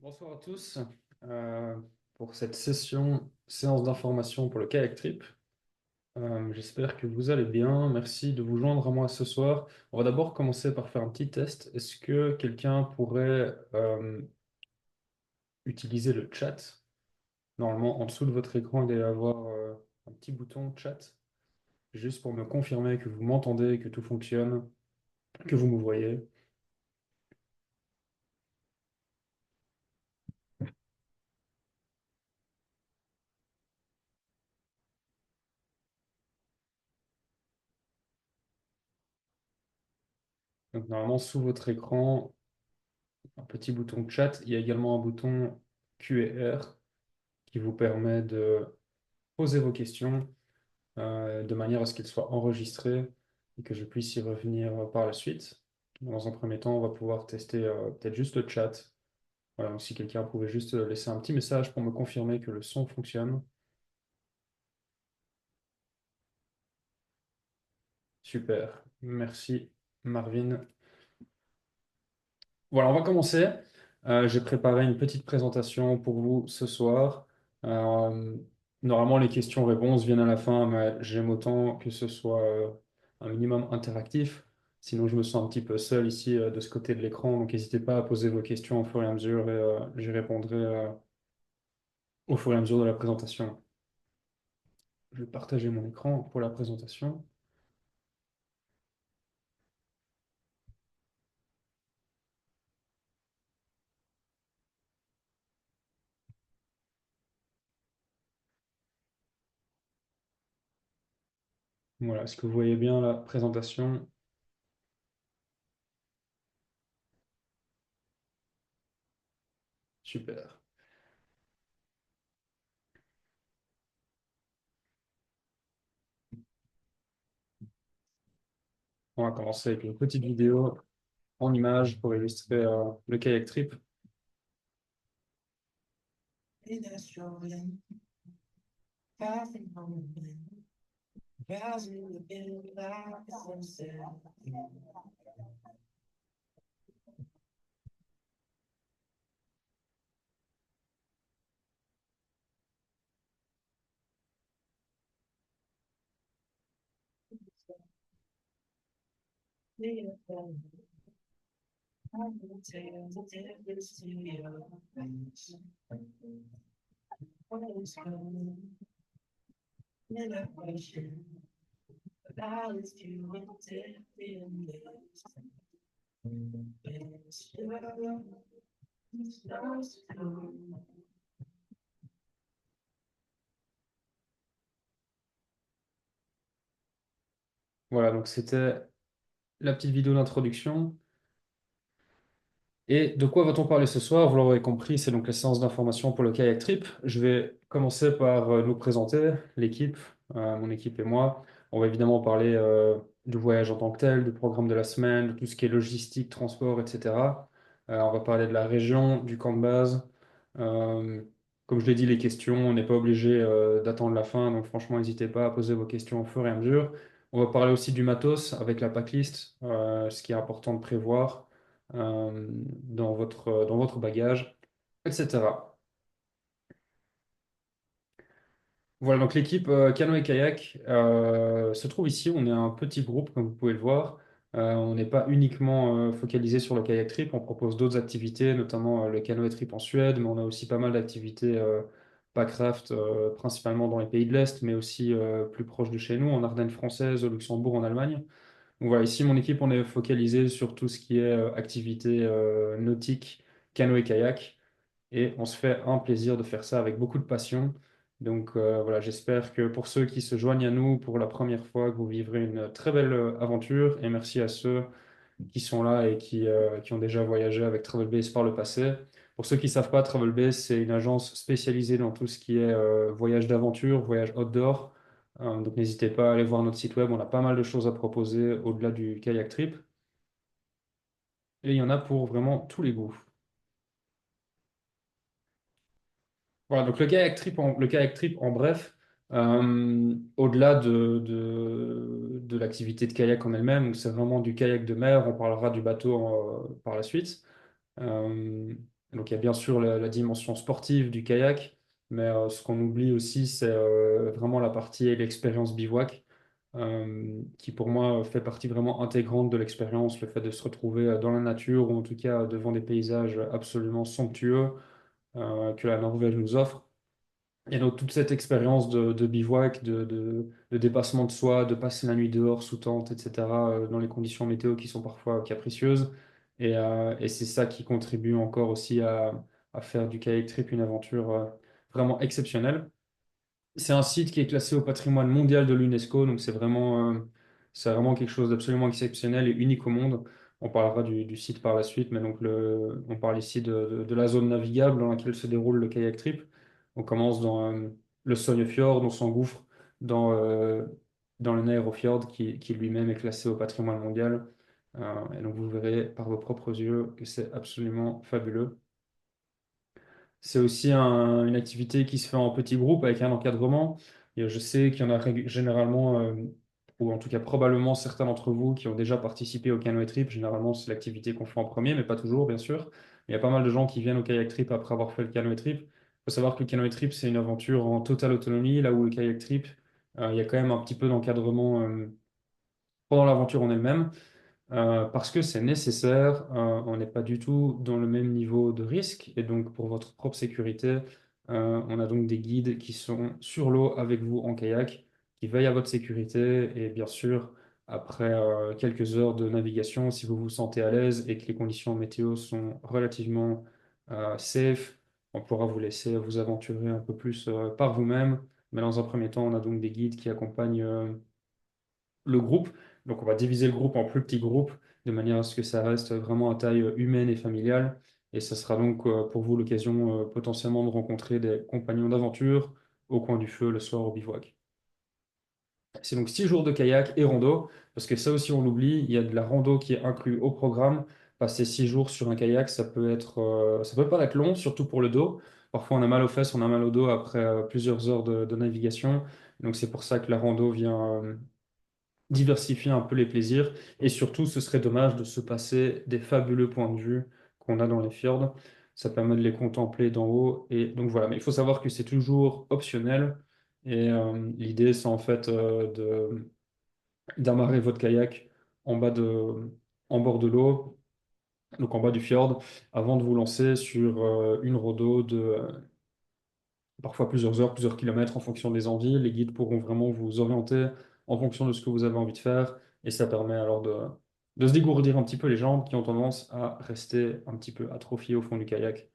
Bonsoir à tous euh, pour cette séance d'information pour le kayak trip. J'espère que vous allez bien. Merci de vous joindre à moi ce soir. On va d'abord commencer par faire un petit test. Est-ce que quelqu'un pourrait utiliser le chat? Normalement, en dessous de votre écran, il doit y avoir un petit bouton chat, juste pour me confirmer que vous m'entendez, que tout fonctionne, que vous me voyez. Donc, normalement, sous votre écran, un petit bouton chat. Il y a également un bouton Q&R qui vous permet de poser vos questions de manière à ce qu'elles soient enregistrées et que je puisse y revenir par la suite. Dans un premier temps, on va pouvoir tester peut-être juste le chat. Voilà, donc si quelqu'un pouvait juste laisser un petit message pour me confirmer que le son fonctionne. Super, merci Marvin. Voilà, on va commencer. J'ai préparé une petite présentation pour vous ce soir. Euh, Normalement, les questions-réponses viennent à la fin, mais j'aime autant que ce soit un minimum interactif. Sinon, je me sens un petit peu seul ici de ce côté de l'écran. Donc, n'hésitez pas à poser vos questions au fur et à mesure et j'y répondrai au fur et à mesure de la présentation. Je vais partager mon écran pour la présentation. Voilà, est-ce que vous voyez bien la présentation? Super. On va commencer avec une petite vidéo en images pour illustrer le kayak trip. Voilà, donc c'était la petite vidéo d'introduction. Et de quoi va-t-on parler ce soir? Vous l'aurez compris, c'est donc la séance d'information pour le kayak trip. Je vais commencer par nous présenter l'équipe, mon équipe et moi. On va évidemment parler du voyage en tant que tel, du programme de la semaine, de tout ce qui est logistique, transport, etc. On va parler de la région, du camp de base. Euh, Comme je l'ai dit, les questions, on n'est pas obligé d'attendre la fin, donc franchement, n'hésitez pas à poser vos questions au fur et à mesure. On va parler aussi du matos avec la packlist, ce qui est important de prévoir dans votre bagage, etc. Voilà, donc l'équipe canoë-kayak se trouve ici. On est un petit groupe, comme vous pouvez le voir. On n'est pas uniquement focalisé sur le kayak trip. On propose d'autres activités, notamment le canoë trip en Suède, mais on a aussi pas mal d'activités packraft, principalement dans les pays de l'Est, mais aussi plus proche de chez nous, en Ardennes françaises, au Luxembourg, en Allemagne. Donc voilà, ici, mon équipe, on est focalisé sur tout ce qui est activité nautique, canoë-kayak. Et on se fait un plaisir de faire ça avec beaucoup de passion. Donc voilà, j'espère que pour ceux qui se joignent à nous pour la première fois, que vous vivrez une très belle aventure. Et merci à ceux qui sont là et qui ont déjà voyagé avec Travelbase par le passé. Pour ceux qui ne savent pas, Travelbase, c'est une agence spécialisée dans tout ce qui est voyage d'aventure, voyage outdoor. Donc n'hésitez pas à aller voir notre site web, on a pas mal de choses à proposer au-delà du kayak trip. Et il y en a pour vraiment tous les goûts. Voilà, donc le kayak trip en bref, au-delà de l'activité de kayak en elle-même, où c'est vraiment du kayak de mer, on parlera du bateau par la suite. Euh, Donc il y a bien sûr la dimension sportive du kayak, mais ce qu'on oublie aussi, c'est vraiment la partie et l'expérience bivouac, qui pour moi fait partie vraiment intégrante de l'expérience, le fait de se retrouver dans la nature ou en tout cas devant des paysages absolument somptueux que la Norvège nous offre. Et donc toute cette expérience de bivouac, de dépassement de soi, de passer la nuit dehors sous tente, etc., dans les conditions météo qui sont parfois capricieuses. Et c'est ça qui contribue encore aussi à faire du kayak trip une aventure vraiment exceptionnelle. C'est un site qui est classé au patrimoine mondial de l'UNESCO, donc c'est vraiment quelque chose d'absolument exceptionnel et unique au monde. On parlera du site par la suite, mais donc on parle ici de la zone navigable dans laquelle se déroule le kayak trip. On commence dans le Sognefjord, on s'engouffre dans le Nærøyfjord qui lui-même est classé au patrimoine mondial. Et donc vous verrez par vos propres yeux que c'est absolument fabuleux. C'est aussi une activité qui se fait en petit groupe avec un encadrement. Et je sais qu'il y en a généralement, ou en tout cas probablement certains d'entre vous qui ont déjà participé au canoë trip. Généralement, c'est l'activité qu'on fait en premier, mais pas toujours, bien sûr. Il y a pas mal de gens qui viennent au kayak trip après avoir fait le canoë trip. Il faut savoir que le canoë trip, c'est une aventure en totale autonomie, là où le kayak trip, il y a quand même un petit peu d'encadrement pendant l'aventure en elle-même. Parce que c'est nécessaire, on n'est pas du tout dans le même niveau de risque et donc pour votre propre sécurité, on a donc des guides qui sont sur l'eau avec vous en kayak, qui veillent à votre sécurité et bien sûr, après quelques heures de navigation, si vous vous sentez à l'aise et que les conditions météo sont relativement safe, on pourra vous laisser vous aventurer un peu plus par vous-même. Mais dans un premier temps, on a donc des guides qui accompagnent le groupe. Donc, on va diviser le groupe en plus petits groupes de manière à ce que ça reste vraiment à taille humaine et familiale. Et ça sera donc pour vous l'occasion potentiellement de rencontrer des compagnons d'aventure au coin du feu le soir au bivouac. C'est donc 6 jours de kayak et rando, parce que ça aussi on l'oublie, il y a de la rando qui est inclus au programme. Passer 6 jours sur un kayak, ça peut paraître long, surtout pour le dos. Parfois on a mal aux fesses, on a mal au dos après plusieurs heures de navigation. Donc c'est pour ça que la rando vient diversifier un peu les plaisirs. Et surtout, ce serait dommage de se passer des fabuleux points de vue qu'on a dans les fjords. Ça permet de les contempler d'en haut. Et donc voilà, mais il faut savoir que c'est toujours optionnel. Et l'idée, c'est en fait d'amarrer votre kayak en bas en bord de l'eau, donc en bas du fjord, avant de vous lancer sur une rando de parfois plusieurs heures, plusieurs kilomètres en fonction des envies. Les guides pourront vraiment vous orienter en fonction de ce que vous avez envie de faire. Et ça permet alors de se dégourdir un petit peu les jambes qui ont tendance à rester un petit peu atrophiées au fond du kayak.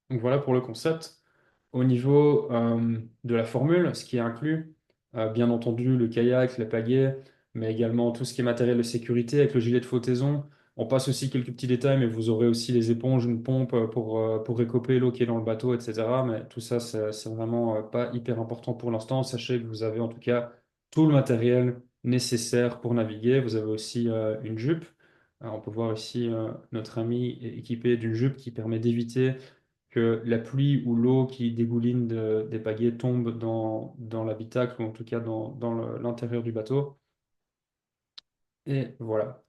Donc voilà pour le concept. Au niveau de la formule, ce qui est inclus, bien entendu le kayak, la pagaie, mais également tout ce qui est matériel de sécurité avec le gilet de flottaison. On passe aussi quelques petits détails, mais vous aurez aussi les éponges, une pompe pour récoper l'eau qui est dans le bateau, etc. Mais tout ça, c'est vraiment pas hyper important pour l'instant. Sachez que vous avez en tout cas tout le matériel nécessaire pour naviguer. Vous avez aussi une jupe. On peut voir ici notre ami est équipé d'une jupe qui permet d'éviter que la pluie ou l'eau qui dégouline des pagaies tombe dans l'habitacle ou en tout cas dans l'intérieur du bateau. Et voilà.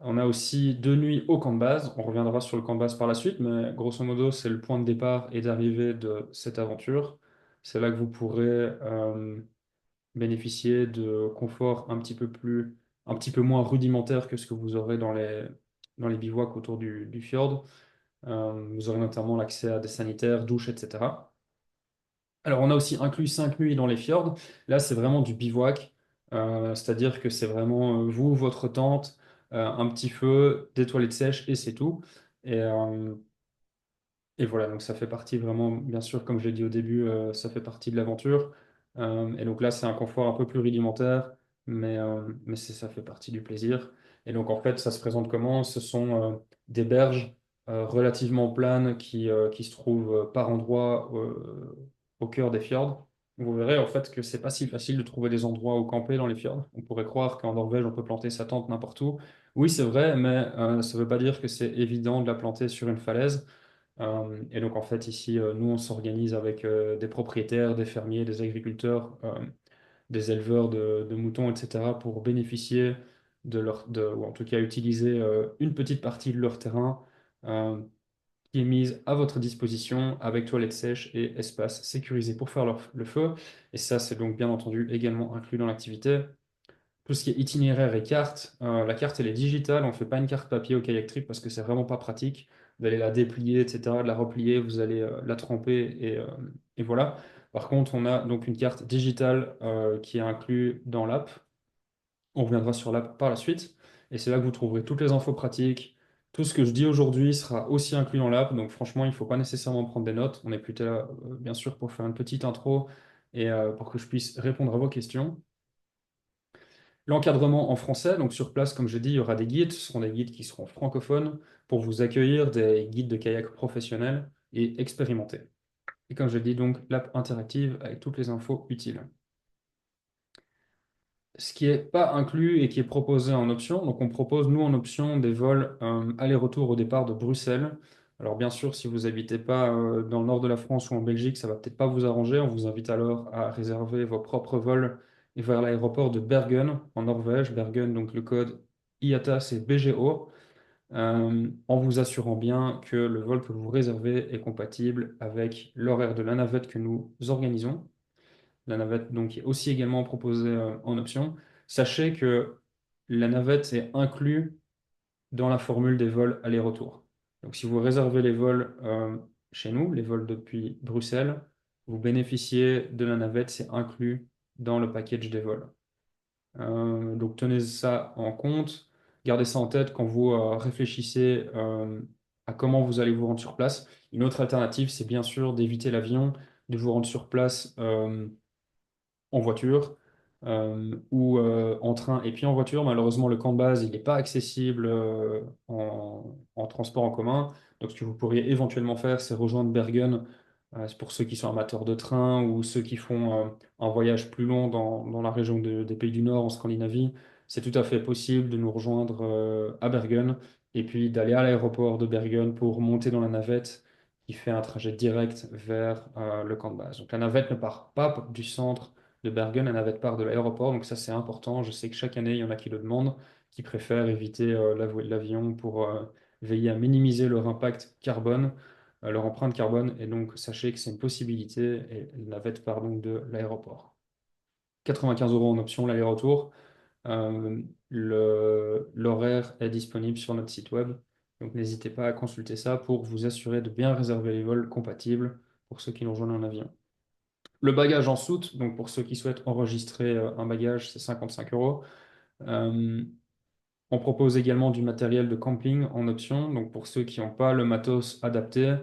On a aussi 2 nuits au camp de base. On reviendra sur le camp de base par la suite, mais grosso modo, c'est le point de départ et d'arrivée de cette aventure. C'est là que vous pourrez bénéficier de confort un petit peu moins rudimentaire que ce que vous aurez dans les bivouacs autour du fjord. Vous aurez notamment l'accès à des sanitaires, douches, etc. Alors, on a aussi inclus 5 nuits dans les fjords. Là, c'est vraiment du bivouac, c'est-à-dire que c'est vraiment vous, votre tente, un petit feu, des toilettes sèches et c'est tout. Et, euh, et voilà, donc ça fait partie vraiment, bien sûr, comme je l'ai dit au début, ça fait partie de l'aventure. Et donc là, c'est un confort un peu plus rudimentaire, mais ça fait partie du plaisir. Et donc en fait, ça se présente comment? Ce sont des berges relativement planes qui se trouvent par endroits au cœur des fjords. Vous verrez en fait que c'est pas si facile de trouver des endroits où camper dans les fjords. On pourrait croire qu'en Norvège, on peut planter sa tente n'importe où. Oui, c'est vrai, mais ça ne veut pas dire que c'est évident de la planter sur une falaise. Et donc, en fait, ici, nous, on s'organise avec des propriétaires, des fermiers, des agriculteurs, des éleveurs de moutons, etc., pour bénéficier ou en tout cas utiliser une petite partie de leur terrain euh, qui est mise à votre disposition avec toilettes sèches et espace sécurisé pour faire le feu. Et ça, c'est donc bien entendu également inclus dans l'activité. Tout ce qui est itinéraire et carte, la carte elle est digitale, on ne fait pas une carte papier au kayak trip parce que c'est vraiment pas pratique d'aller la déplier, etc., de la replier, vous allez la tremper et voilà. Par contre, on a donc une carte digitale qui est inclue dans l'app. On reviendra sur l'app par la suite. Et c'est là que vous trouverez toutes les infos pratiques. Tout ce que je dis aujourd'hui sera aussi inclus dans l'app. Donc franchement, il ne faut pas nécessairement prendre des notes. On est plutôt là, bien sûr, pour faire une petite intro et pour que je puisse répondre à vos questions. L'encadrement en français, donc sur place, comme je dis, il y aura des guides. Ce seront des guides qui seront francophones pour vous accueillir, des guides de kayak professionnels et expérimentés. Et comme je dis, donc, l'app interactive avec toutes les infos utiles. Ce qui n'est pas inclus et qui est proposé en option. Donc, on propose, nous, en option, des vols aller-retour au départ de Bruxelles. Alors, bien sûr, si vous n'habitez pas dans le nord de la France ou en Belgique, ça va peut-être pas vous arranger. On vous invite alors à réserver vos propres vols vers l'aéroport de Bergen, en Norvège. Bergen, donc le code IATA, c'est BGO, en vous assurant bien que le vol que vous réservez est compatible avec l'horaire de la navette que nous organisons. La navette donc, est aussi également proposée en option. Sachez que la navette est inclue dans la formule des vols aller-retour. Donc si vous réservez les vols chez nous, les vols depuis Bruxelles, vous bénéficiez de la navette, c'est inclus dans le package des vols. Donc tenez ça en compte, gardez ça en tête quand vous réfléchissez à comment vous allez vous rendre sur place. Une autre alternative, c'est bien sûr d'éviter l'avion, de vous rendre sur place en voiture ou en train et puis en voiture. Malheureusement, le camp de base, il n'est pas accessible en transport en commun. Donc, ce que vous pourriez éventuellement faire, c'est rejoindre Bergen. C'est pour ceux qui sont amateurs de train ou ceux qui font un voyage plus long dans la région des pays du Nord, en Scandinavie. C'est tout à fait possible de nous rejoindre à Bergen et puis d'aller à l'aéroport de Bergen pour monter dans la navette qui fait un trajet direct vers le camp de base. Donc la navette ne part pas du centre de Bergen, la navette part de l'aéroport, donc ça c'est important. Je sais que chaque année, il y en a qui le demandent, qui préfèrent éviter l'avion pour veiller à minimiser leur impact carbone, leur empreinte carbone, et donc sachez que c'est une possibilité, et la navette part donc de l'aéroport. 95 € en option l'aller-retour. L'horaire est disponible sur notre site web, donc n'hésitez pas à consulter ça pour vous assurer de bien réserver les vols compatibles pour ceux qui nous rejoignent en avion. Le bagage en soute, donc pour ceux qui souhaitent enregistrer un bagage, c'est 55 euros. Euh, on propose également du matériel de camping en option. Donc pour ceux qui n'ont pas le matos adapté,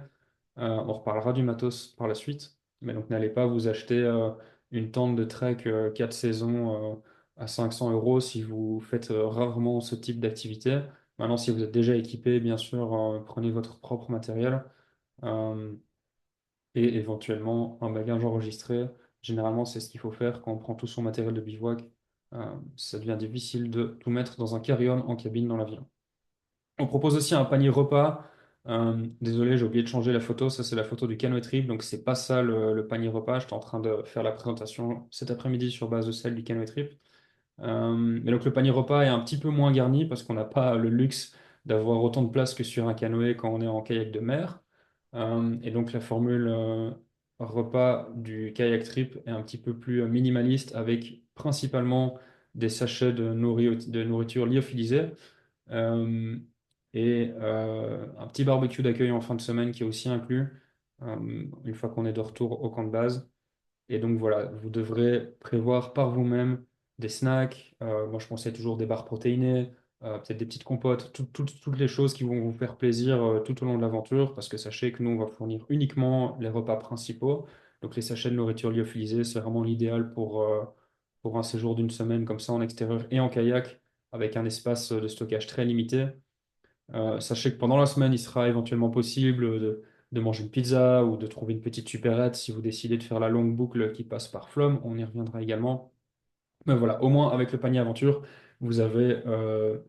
on reparlera du matos par la suite. Mais donc n'allez pas vous acheter une tente de trek 4 saisons à 500 euros si vous faites rarement ce type d'activité. Maintenant, si vous êtes déjà équipé, bien sûr, prenez votre propre matériel. Euh, et éventuellement un bagage enregistré. Généralement, c'est ce qu'il faut faire quand on prend tout son matériel de bivouac. Ça devient difficile de tout mettre dans un carry-on en cabine dans l'avion. On propose aussi un panier repas. Désolé, j'ai oublié de changer la photo. Ça, c'est la photo du canoë trip. Donc, c'est pas ça le panier repas. J'étais en train de faire la présentation cet après-midi sur base de celle du canoë trip. Mais donc, le panier repas est un petit peu moins garni parce qu'on n'a pas le luxe d'avoir autant de place que sur un canoë quand on est en kayak de mer. Et donc la formule repas du kayak trip est un petit peu plus minimaliste avec principalement des sachets de nourriture lyophilisée euh, et un petit barbecue d'accueil en fin de semaine qui est aussi inclus une fois qu'on est de retour au camp de base. Et donc voilà, vous devrez prévoir par vous-même des snacks. Moi, je conseille toujours des barres protéinées, peut-être des petites compotes, toutes les choses qui vont vous faire plaisir tout au long de l'aventure, parce que sachez que nous, on va fournir uniquement les repas principaux. Donc les sachets de nourriture lyophilisée, c'est vraiment l'idéal pour un séjour d'une semaine comme ça en extérieur et en kayak, avec un espace de stockage très limité. Sachez que pendant la semaine, il sera éventuellement possible de manger une pizza ou de trouver une petite supérette si vous décidez de faire la longue boucle qui passe par Flom. On y reviendra également. Mais voilà, au moins avec le panier aventure, vous avez un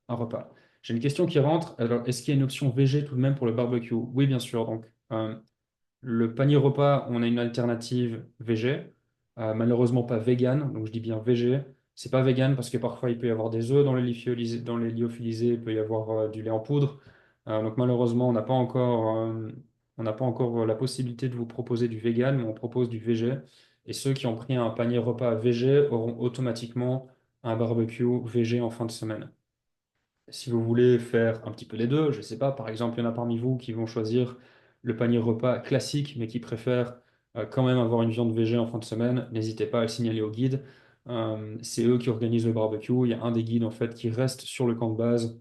repas. J'ai une question qui rentre. Alors, est-ce qu'il y a une option VG tout de même pour le barbecue? Oui, bien sûr. Donc, le panier repas, on a une alternative VG, malheureusement pas vegan, donc je dis bien VG. C'est pas vegan parce que parfois il peut y avoir des œufs dans les lyophilisés, il peut y avoir du lait en poudre. Donc malheureusement, on n'a pas encore la possibilité de vous proposer du vegan, mais on propose du végé. Et ceux qui ont pris un panier repas végé auront automatiquement un barbecue végé en fin de semaine. Si vous voulez faire un petit peu les deux, je ne sais pas, par exemple, il y en a parmi vous qui vont choisir le panier repas classique, mais qui préfèrent quand même avoir une viande végé en fin de semaine, n'hésitez pas à le signaler au guide. C'est eux qui organisent le barbecue. Il y a un des guides en fait qui reste sur le camp de base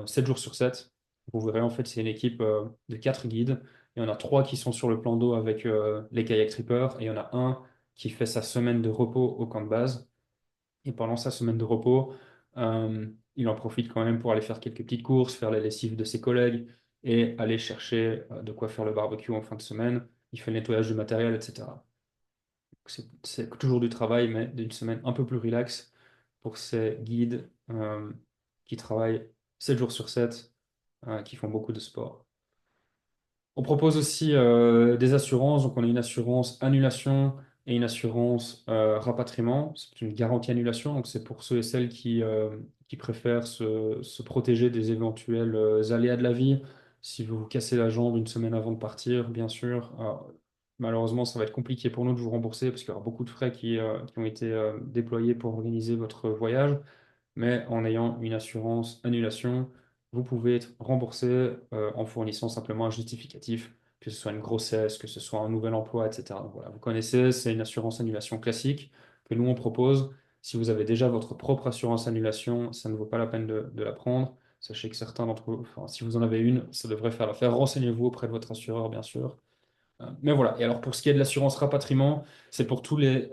7 jours sur 7. Vous verrez en fait c'est une équipe de 4 guides. Il y en a 3 qui sont sur le plan d'eau avec les kayak trippers et il y en a un qui fait sa semaine de repos au camp de base. Et pendant sa semaine de repos, il en profite quand même pour aller faire quelques petites courses, faire la lessive de ses collègues et aller chercher de quoi faire le barbecue en fin de semaine. Il fait le nettoyage du matériel, etc. Donc, c'est toujours du travail, mais d'une semaine un peu plus relax pour ces guides qui travaillent 7 jours sur 7, qui font beaucoup de sport. On propose aussi des assurances. Donc, on a une assurance annulation et une assurance rapatriement. C'est une garantie annulation. Donc, c'est pour ceux et celles qui préfèrent se protéger des éventuels aléas de la vie. Si vous vous cassez la jambe une semaine avant de partir, bien sûr, malheureusement, ça va être compliqué pour nous de vous rembourser parce qu'il y aura beaucoup de frais qui ont été déployés pour organiser votre voyage, mais en ayant une assurance annulation, vous pouvez être remboursé en fournissant simplement un justificatif, que ce soit une grossesse, que ce soit un nouvel emploi, etc. Donc voilà, vous connaissez, c'est une assurance annulation classique que nous on propose. Si vous avez déjà votre propre assurance annulation, ça ne vaut pas la peine de la prendre. Sachez que certains d'entre vous, enfin, si vous en avez une, ça devrait faire l'affaire. Renseignez-vous auprès de votre assureur, bien sûr. Mais voilà. Et alors, pour ce qui est de l'assurance rapatriement, c'est pour tous les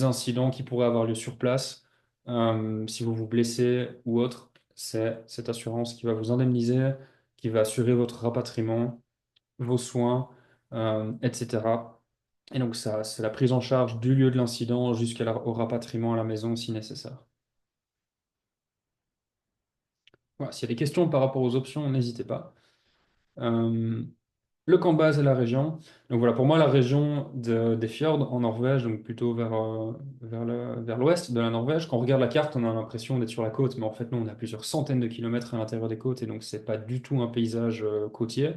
incidents qui pourraient avoir lieu sur place. Si vous vous blessez ou autre, c'est cette assurance qui va vous indemniser, qui va assurer votre rapatriement, vos soins, etc. Et donc, ça, c'est la prise en charge du lieu de l'incident jusqu'au rapatriement à la maison si nécessaire. Voilà. S'il y a des questions par rapport aux options, n'hésitez pas. Euh, Le camp base et la région. Donc voilà, pour moi, la région des fjords en Norvège, donc plutôt vers l'ouest de la Norvège. Quand on regarde la carte, on a l'impression d'être sur la côte, mais en fait, non, on a plusieurs centaines de kilomètres à l'intérieur des côtes, et donc c'est pas du tout un paysage côtier.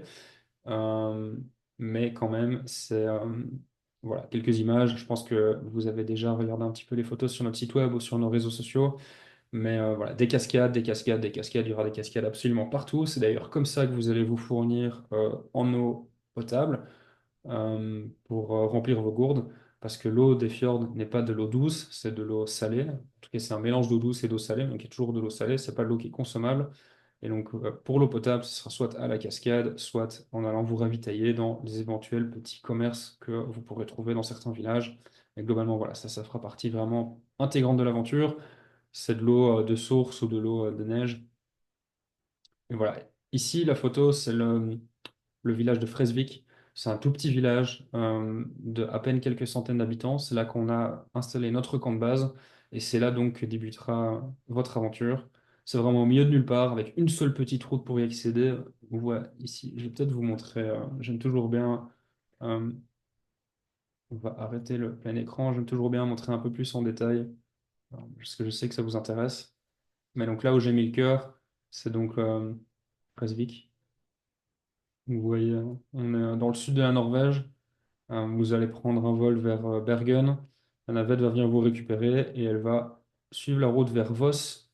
Euh, mais quand même, c'est voilà, quelques images. Je pense que vous avez déjà regardé un petit peu les photos sur notre site web ou sur nos réseaux sociaux. Mais voilà, des cascades, des cascades, des cascades, il y aura des cascades absolument partout. C'est d'ailleurs comme ça que vous allez vous fournir en eau potable pour remplir vos gourdes, parce que l'eau des fjords n'est pas de l'eau douce, c'est de l'eau salée. En tout cas, c'est un mélange d'eau douce et d'eau salée, donc il y a toujours de l'eau salée, c'est pas de l'eau qui est consommable. Et donc, pour l'eau potable, ce sera soit à la cascade, soit en allant vous ravitailler dans des éventuels petits commerces que vous pourrez trouver dans certains villages. Et globalement, voilà, ça fera partie vraiment intégrante de l'aventure. C'est de l'eau de source ou de l'eau de neige. Et voilà. Ici, la photo, c'est le village de Fresvik. C'est un tout petit village de à peine quelques centaines d'habitants. C'est là qu'on a installé notre camp de base et c'est là donc que débutera votre aventure. C'est vraiment au milieu de nulle part avec une seule petite route pour y accéder. Ouais, ici, je vais peut-être vous montrer. J'aime toujours bien. euh, on va arrêter le plein écran. J'aime toujours bien montrer un peu plus en détail parce que je sais que ça vous intéresse. Mais donc là où j'ai mis le cœur, c'est donc Fresvik. Vous voyez, on est dans le sud de la Norvège. Vous allez prendre un vol vers Bergen. La navette va venir vous récupérer et elle va suivre la route vers Voss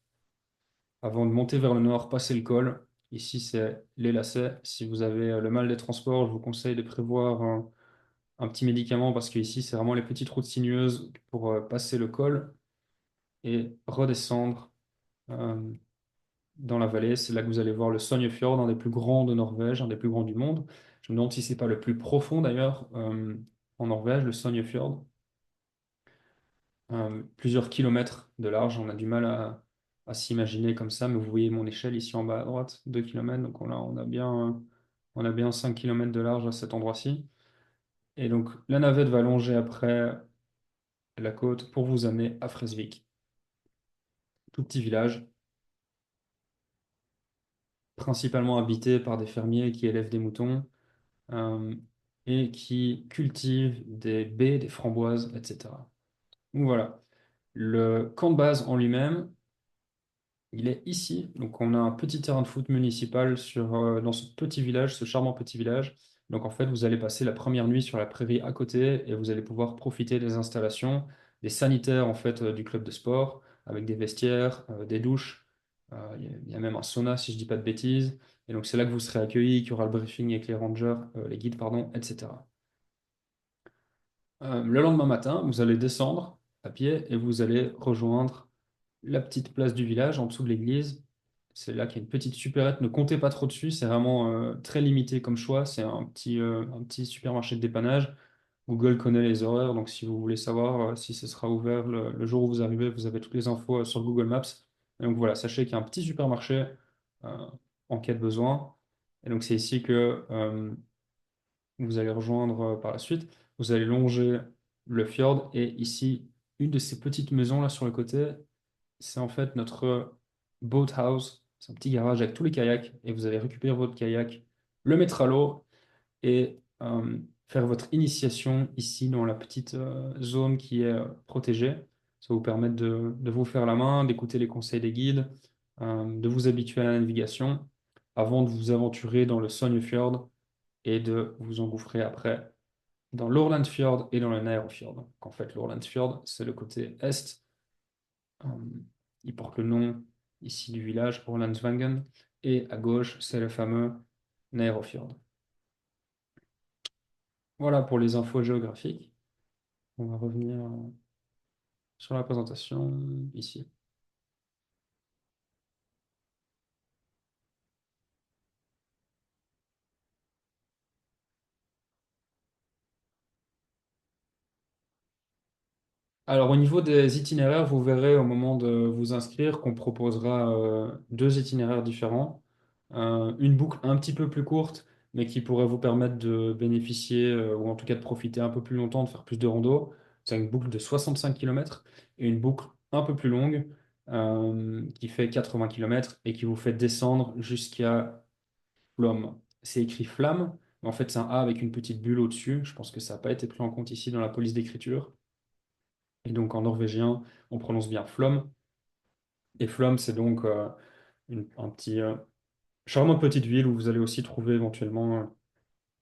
avant de monter vers le nord, passer le col. Ici, c'est les lacets. Si vous avez le mal des transports, je vous conseille de prévoir un petit médicament parce qu'ici, c'est vraiment les petites routes sinueuses pour passer le col et redescendre euh, dans la vallée. C'est là que vous allez voir le Sognefjord, un des plus grands de Norvège, un des plus grands du monde. Je me demande si c'est pas le plus profond d'ailleurs en Norvège, le Sognefjord. Plusieurs kilomètres de large. On a du mal à s'imaginer comme ça, mais vous voyez mon échelle ici en bas à droite, 2 kilomètres. Donc on a bien 5 kilomètres de large à cet endroit-ci. Et donc la navette va longer après la côte pour vous amener à Fresvik, tout petit village, principalement habité par des fermiers qui élèvent des moutons euh, et qui cultivent des baies, des framboises, etc. Donc voilà. Le camp de base en lui-même, il est ici. Donc, on a un petit terrain de foot municipal dans ce petit village, ce charmant petit village. Donc, en fait, vous allez passer la première nuit sur la prairie à côté et vous allez pouvoir profiter des installations, des sanitaires en fait du club de sport, avec des vestiaires, des douches. Il y a même un sauna, si je dis pas de bêtises. Et donc, c'est là que vous serez accueillis, qu'il y aura le briefing avec les rangers, les guides, pardon, etc. Le lendemain matin, vous allez descendre à pied et vous allez rejoindre la petite place du village en dessous de l'église. C'est là qu'il y a une petite supérette. Ne comptez pas trop dessus, c'est vraiment très limité comme choix. C'est un petit supermarché de dépannage. Google connaît les horaires, donc si vous voulez savoir si ce sera ouvert le jour où vous arrivez, vous avez toutes les infos sur Google Maps. Et donc voilà, sachez qu'il y a un petit supermarché euh, en cas de besoin. Et donc c'est ici que vous allez rejoindre par la suite. Vous allez longer le fjord et ici, une de ces petites maisons là sur le côté, c'est en fait notre boathouse. C'est un petit garage avec tous les kayaks et vous allez récupérer votre kayak, le mettre à l'eau et faire votre initiation ici dans la petite zone qui est protégée. Ça va vous permettre de vous faire la main, d'écouter les conseils des guides, de vous habituer à la navigation avant de vous aventurer dans le Sognefjord et de vous engouffrer après dans l'Orlandfjord et dans le Nærøyfjord. Donc, en fait, l'Orlandfjord, c'est le côté est. Euh, il porte le nom ici du village, Orlandsvangen. Et à gauche, c'est le fameux Nærøyfjord. Voilà pour les infos géographiques. On va revenir sur la présentation ici. Alors, au niveau des itinéraires, vous verrez au moment de vous inscrire qu'on proposera deux itinéraires différents. Une boucle un petit peu plus courte, mais qui pourrait vous permettre de bénéficier, ou en tout cas de profiter un peu plus longtemps, de faire plus de rando. C'est une boucle de 65 kilomètres et une boucle un peu plus longue, qui fait 80 kilomètres et qui vous fait descendre jusqu'à Flom. C'est écrit Flamme, mais en fait c'est un A avec une petite bulle au-dessus. Je pense que ça n'a pas été pris en compte ici dans la police d'écriture. Et donc en norvégien, on prononce bien Flom. Et Flom, c'est donc un petit charmante petite ville où vous allez aussi trouver éventuellement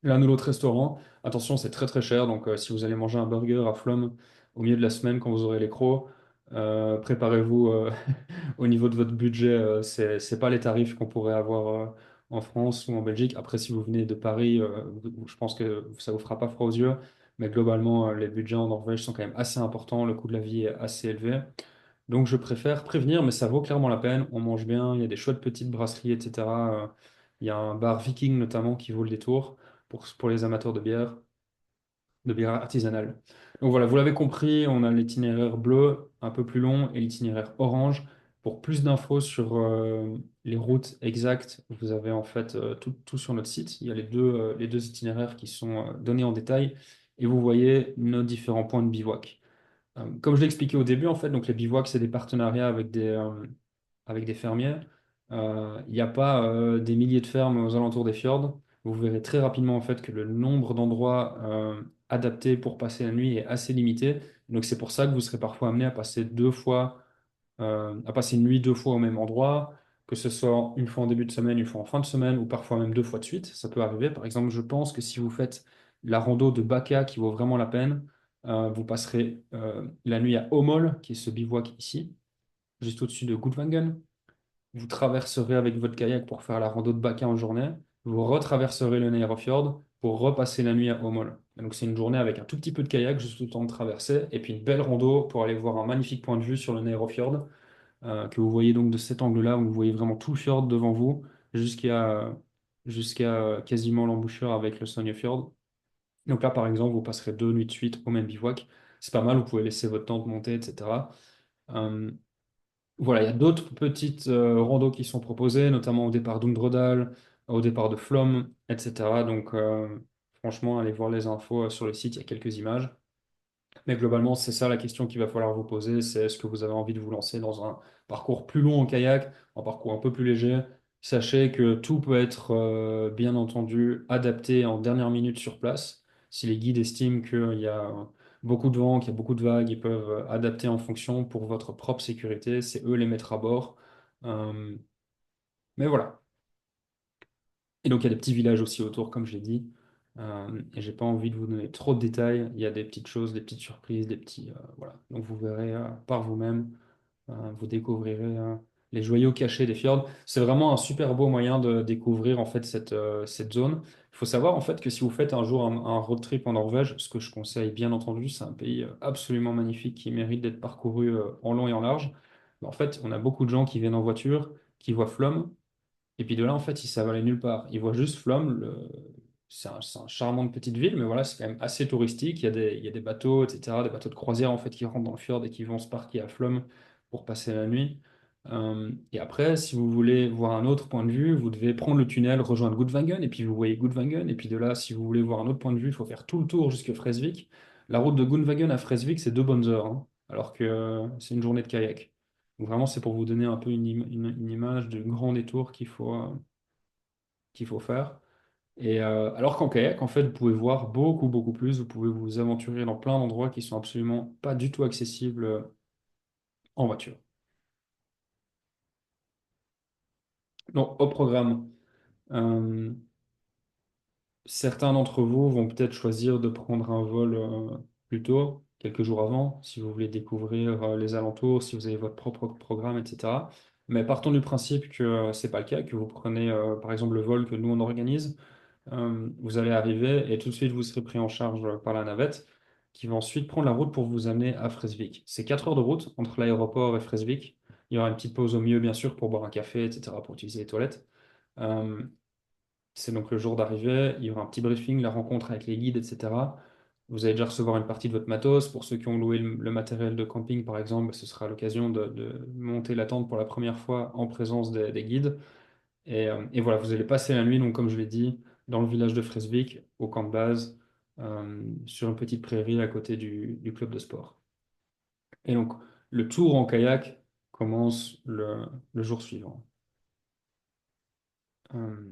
l'un ou l'autre restaurant. Attention, c'est très très cher, donc si vous allez manger un burger à Flom au milieu de la semaine quand vous aurez les crocs, préparez-vous au niveau de votre budget. C'est pas les tarifs qu'on pourrait avoir en France ou en Belgique. Après, si vous venez de Paris, je pense que ça vous fera pas froid aux yeux. Mais globalement, les budgets en Norvège sont quand même assez importants. Le coût de la vie est assez élevé. Donc, je préfère prévenir, mais ça vaut clairement la peine. On mange bien, il y a des chouettes petites brasseries, etc. Il y a un bar Viking notamment qui vaut le détour pour les amateurs de bière artisanale. Donc voilà, vous l'avez compris, on a l'itinéraire bleu un peu plus long et l'itinéraire orange. Pour plus d'infos sur les routes exactes, vous avez en fait tout sur notre site. Il y a les deux itinéraires qui sont donnés en détail et vous voyez nos différents points de bivouac. Comme je l'ai expliqué au début, en fait, donc les bivouacs, c'est des partenariats avec des fermiers. Il n'y a pas des milliers de fermes aux alentours des fjords. Vous verrez très rapidement en fait que le nombre d'endroits adaptés pour passer la nuit est assez limité. Donc c'est pour ça que vous serez parfois amené à passer une nuit deux fois au même endroit, que ce soit une fois en début de semaine, une fois en fin de semaine, ou parfois même deux fois de suite. Ça peut arriver. Par exemple, je pense que si vous faites la rando de Baka qui vaut vraiment la peine, vous passerez la nuit à Homol, qui est ce bivouac ici, juste au-dessus de Gudvangen. Vous traverserez avec votre kayak pour faire la rando de Baka en journée. Vous retraverserez le Nærøyfjord pour repasser la nuit à Homol. Et donc c'est une journée avec un tout petit peu de kayak, juste le temps de traverser, et puis une belle rando pour aller voir un magnifique point de vue sur le Nærøyfjord, que vous voyez donc de cet angle-là, où vous voyez vraiment tout le fjord devant vous, jusqu'à quasiment l'embouchure avec le Sognefjord. Donc là, par exemple, vous passerez deux nuits de suite au même bivouac. C'est pas mal, vous pouvez laisser votre tente monter, etc. Euh, voilà, il y a d'autres petites randos qui sont proposées, notamment au départ d'Undredal, au départ de Flom, etc. Donc, franchement, allez voir les infos sur le site, il y a quelques images. Mais globalement, c'est ça la question qu'il va falloir vous poser, c'est est-ce que vous avez envie de vous lancer dans un parcours plus long en kayak, un parcours un peu plus léger? Sachez que tout peut être, bien entendu, adapté en dernière minute sur place. Si les guides estiment qu'il y a beaucoup de vent, qu'il y a beaucoup de vagues, ils peuvent adapter en fonction pour votre propre sécurité. C'est eux les mettre à bord. Euh, mais voilà. Et donc, il y a des petits villages aussi autour, comme je l'ai dit. Et j'ai pas envie de vous donner trop de détails. Il y a des petites choses, des petites surprises, des petits. Voilà. Donc, vous verrez par vous-même. Vous découvrirez les joyaux cachés des fjords. C'est vraiment un super beau moyen de découvrir en fait cette zone. Il faut savoir en fait que si vous faites un jour un road trip en Norvège, ce que je conseille bien entendu, c'est un pays absolument magnifique qui mérite d'être parcouru en long et en large. En fait, on a beaucoup de gens qui viennent en voiture, qui voient Flom, et puis de là, en fait, ils savent aller nulle part. Ils voient juste Flom. C'est un charmante petite ville, mais voilà, c'est quand même assez touristique. Il y a des bateaux, etc., des bateaux de croisière en fait qui rentrent dans le fjord et qui vont se parquer à Flom pour passer la nuit. Et après, si vous voulez voir un autre point de vue, vous devez prendre le tunnel, rejoindre Gudvangen, et puis vous voyez Gudvangen. Et puis de là, si vous voulez voir un autre point de vue, il faut faire tout le tour jusqu'à Fresvik. La route de Gudvangen à Fresvik, c'est 2 bonnes heures, hein, alors que c'est une journée de kayak. Donc vraiment, c'est pour vous donner un peu une image du grand détour qu'il faut faire. Et alors qu'en kayak, en fait, vous pouvez voir beaucoup, beaucoup plus. Vous pouvez vous aventurer dans plein d'endroits qui sont absolument pas du tout accessibles en voiture. Donc, au programme, euh, certains d'entre vous vont peut-être choisir de prendre un vol plus tôt, quelques jours avant, si vous voulez découvrir les alentours, si vous avez votre propre programme, etc. Mais partons du principe que c'est pas le cas, que vous prenez par exemple le vol que nous on organise. Vous allez arriver et tout de suite vous serez pris en charge par la navette qui va ensuite prendre la route pour vous amener à Fresvik. C'est 4 heures de route entre l'aéroport et Fresvik. Il y aura une petite pause au milieu, bien sûr, pour boire un café, etc., pour utiliser les toilettes. Euh, c'est donc le jour d'arrivée. Il y aura un petit briefing, la rencontre avec les guides, etc. Vous allez déjà recevoir une partie de votre matos. Pour ceux qui ont loué le matériel de camping, par exemple, ce sera l'occasion de monter la tente pour la première fois en présence des guides. Et voilà, vous allez passer la nuit, donc comme je l'ai dit, dans le village de Fresvik, au camp de base, sur une petite prairie à côté du club de sport. Et donc, le tour en kayak commence le jour suivant. Euh,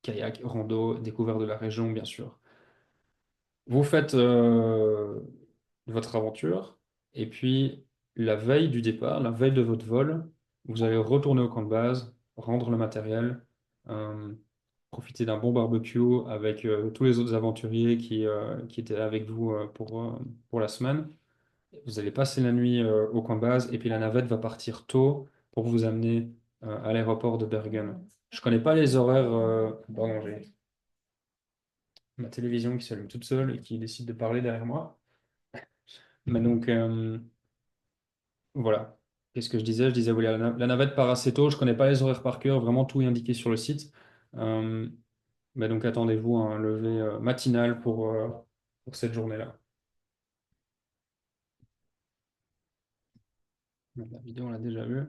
Kayak, rando, découverte de la région, bien sûr. Vous faites votre aventure, et puis la veille du départ, la veille de votre vol, vous allez retourner au camp de base, rendre le matériel, euh, profiter d'un bon barbecue avec tous les autres aventuriers qui étaient avec vous pour la semaine. Vous allez passer la nuit au camp de base, et puis la navette va partir tôt pour vous amener à l'aéroport de Bergen. Je connais pas les horaires. Pardon, j'ai ma télévision qui s'allume toute seule et qui décide de parler derrière moi. Mais donc, voilà. Qu'est-ce que je disais? Je disais, oui, la navette part assez tôt. Je connais pas les horaires par cœur. Vraiment, tout est indiqué sur le site. Euh, mais donc, attendez-vous à un lever matinal pour cette journée-là. Donc, la vidéo, on l'a déjà vue.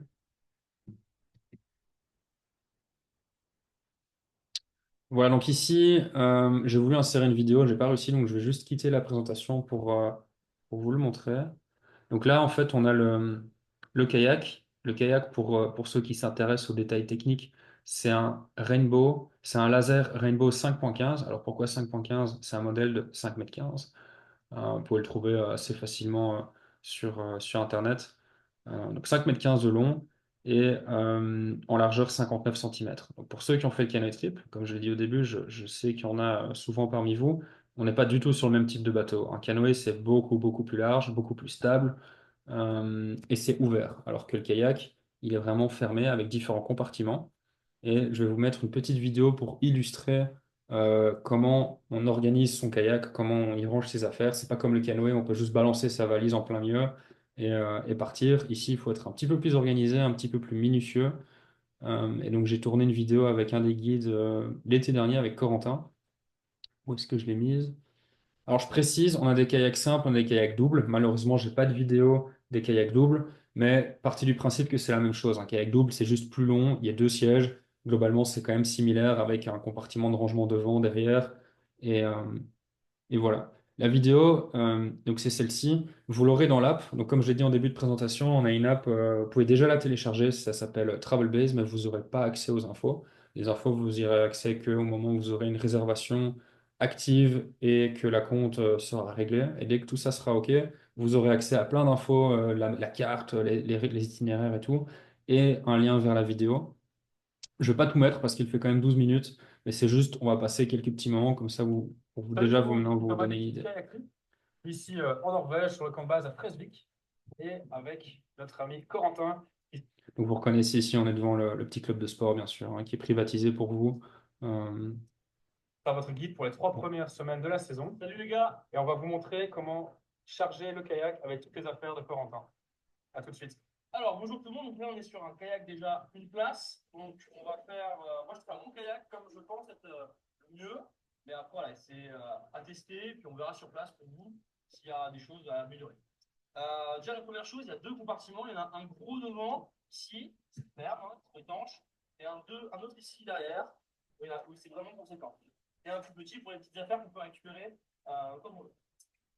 Voilà, donc ici, j'ai voulu insérer une vidéo. J'ai pas réussi, donc je vais juste quitter la présentation pour vous le montrer. Donc là, en fait, on a le kayak. Le kayak, pour ceux qui s'intéressent aux détails techniques, c'est un Rainbow, c'est un laser Rainbow 5.15. Alors pourquoi 5.15? C'est un modèle de 5,15 m. Vous pouvez le trouver assez facilement sur Internet. Donc 5,15 m de long et en largeur 59 cm. Donc pour ceux qui ont fait le canoë trip, comme je l'ai dit au début, je sais qu'il y en a souvent parmi vous, on n'est pas du tout sur le même type de bateau. Un canoë, c'est beaucoup, beaucoup plus large, beaucoup plus stable et c'est ouvert. Alors que le kayak, il est vraiment fermé avec différents compartiments. Et je vais vous mettre une petite vidéo pour illustrer comment on organise son kayak, comment on y range ses affaires. C'est pas comme le canoë, on peut juste balancer sa valise en plein milieu et partir. Ici, il faut être un petit peu plus organisé, un petit peu plus minutieux. Et donc, j'ai tourné une vidéo avec un des guides l'été dernier avec Corentin. Où est-ce que je l'ai mise? Alors, je précise, on a des kayaks simples, on a des kayaks doubles. Malheureusement, j'ai pas de vidéo des kayaks doubles, mais partie du principe que c'est la même chose. Un kayak double, c'est juste plus long, il y a 2 sièges. Globalement, c'est quand même similaire avec un compartiment de rangement devant, derrière. Et, euh, et voilà. La vidéo, donc c'est celle-ci. Vous l'aurez dans l'app. Donc, comme je l'ai dit en début de présentation, on a une app, vous pouvez déjà la télécharger. Ça s'appelle Travelbase, mais vous n'aurez pas accès aux infos. Les infos, vous y aurez accès qu'au moment où vous aurez une réservation active et que la compte sera réglée. Et dès que tout ça sera OK, vous aurez accès à plein d'infos, la carte, les itinéraires et tout, et un lien vers la vidéo. Je vais pas tout mettre parce qu'il fait quand même 12 minutes, mais c'est juste, on va passer quelques petits moments comme ça, pour vous Salut déjà tout le vous monde, maintenant vous Thomas donner une d'équipe idée. Kayak Club, ici en Norvège, sur le camp de base à Fresvik, et avec notre ami Corentin, qui Donc vous reconnaissez ici, on est devant le petit club de sport, bien sûr, hein, qui est privatisé pour vous. Euh, sera votre guide pour les 3 bon. premières semaines de la saison. Salut les gars! Et on va vous montrer comment charger le kayak avec toutes les affaires de Corentin. À tout de suite. Alors, bonjour tout le monde. Donc là, on est sur un kayak déjà une place. Donc, on va faire. Moi, je fais mon kayak comme je pense être le mieux. Mais après, voilà, c'est à tester. Puis on verra sur place pour vous s'il y a des choses à améliorer. Déjà, la première chose, il y a deux compartiments. Il y en a un gros devant, ici, c'est ferme, hein, c'est étanche. Et un autre ici derrière, où c'est vraiment conséquent. Et un plus petit pour les petites affaires qu'on peut récupérer comme on veut.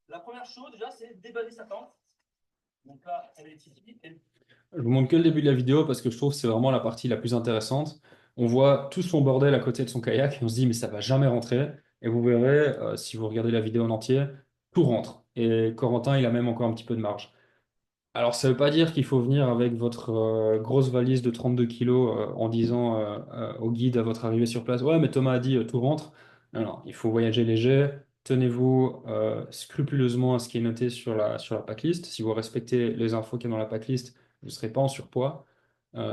La première chose, déjà, c'est déballer sa tente. Donc là, elle est ici. Et Je vous montre que le début de la vidéo parce que je trouve que c'est vraiment la partie la plus intéressante. On voit tout son bordel à côté de son kayak et on se dit mais ça va jamais rentrer. Et vous verrez, si vous regardez la vidéo en entier, tout rentre. Et Corentin, il a même encore un petit peu de marge. Alors, ça ne veut pas dire qu'il faut venir avec votre grosse valise de 32 kilos en disant au guide à votre arrivée sur place, ouais, mais Thomas a dit tout rentre. Non, non, il faut voyager léger. Tenez-vous scrupuleusement à ce qui est noté sur la packlist. Si vous respectez les infos qu'il y a dans la packlist, vous ne serez pas en surpoids.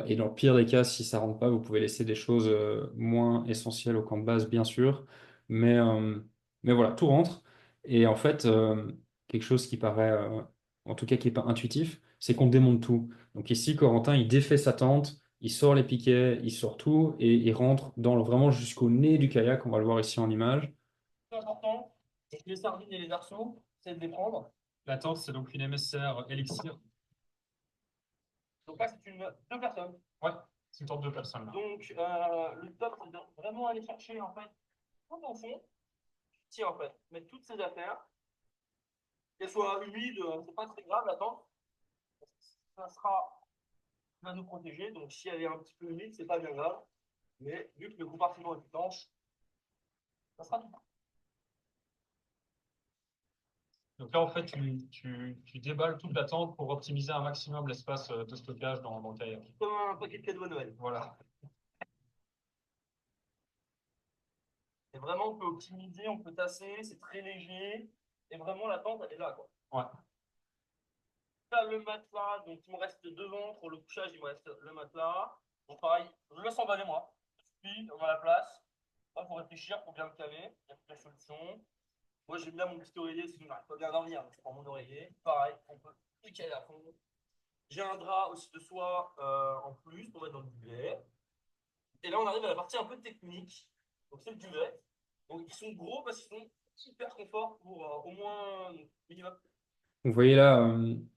Et dans le pire des cas, si ça ne rentre pas, vous pouvez laisser des choses moins essentielles au camp de base, bien sûr. Mais, euh, mais voilà, tout rentre. Et en fait, quelque chose qui paraît en tout cas qui n'est pas intuitif, c'est qu'on démonte tout. Donc ici, Corentin, il défait sa tente, il sort les piquets, il sort tout et il rentre vraiment jusqu'au nez du kayak. On va le voir ici en image. c'est important, les sardines et les arceaux, c'est de les prendre. La tente, c'est donc une MSR Elixir. Donc là, c'est une deux personnes. Ouais, c'est une tente de deux personnes. Là. Donc, le top, c'est de vraiment aller chercher, en fait, tout au fond. Tiens, en fait, mettre toutes ces affaires. Qu'elles soient humides, c'est pas très grave, la tente. Ça sera, va nous protéger. Donc, si elle est un petit peu humide, c'est pas bien grave. Mais vu que le compartiment est étanche, ça sera tout. Donc là, en fait, tu déballes toute la tente pour optimiser un maximum l'espace de stockage dans le kayak. Comme un paquet de cadeaux à Noël. Voilà. Et vraiment, on peut optimiser, on peut tasser, c'est très léger. Et vraiment, la tente, elle est là, quoi. Ouais. Là, le matelas, donc il me reste devant, pour le couchage, il me reste le matelas. Donc pareil, je le laisse emballer, moi. Puis, on a la place. Là, faut réfléchir, pour bien le caler. Il y a toutes les solutions. Moi, j'aime bien mon petit oreiller, sinon j'arrive pas bien à dormir. Donc, je prends mon oreiller. Pareil, on peut le caler à fond. J'ai un drap aussi de soie en plus pour mettre dans le duvet. Et là, on arrive à la partie un peu technique. Donc, c'est le duvet. Donc, ils sont gros parce qu'ils sont hyper confort pour au moins minimum. Vous voyez là,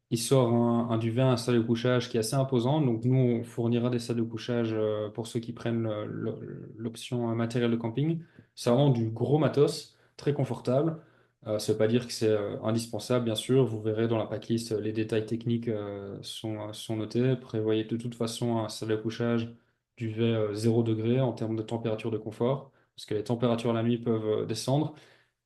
il sort un duvet, un sac de couchage qui est assez imposant. Donc nous, on fournira des sacs de couchage pour ceux qui prennent l'option matériel de camping. C'est vraiment du gros matos, très confortable. Ça ne veut pas dire que c'est indispensable, bien sûr. Vous verrez dans la packlist, les détails techniques sont notés. Prévoyez de toute façon un sac de couchage duvet 0 degré en termes de température de confort, parce que les températures la nuit peuvent descendre.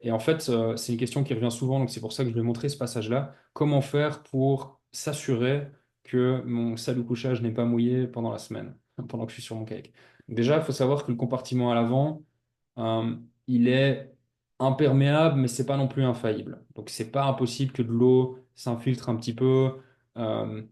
Et en fait, c'est une question qui revient souvent, donc c'est pour ça que je vais montrer ce passage-là. Comment faire pour s'assurer que mon sac de couchage n'est pas mouillé pendant la semaine, pendant que je suis sur mon kayak. Donc déjà, il faut savoir que le compartiment à l'avant, euh, il est imperméable, mais c'est pas non plus infaillible. Donc c'est pas impossible que de l'eau s'infiltre un petit peu. Euh,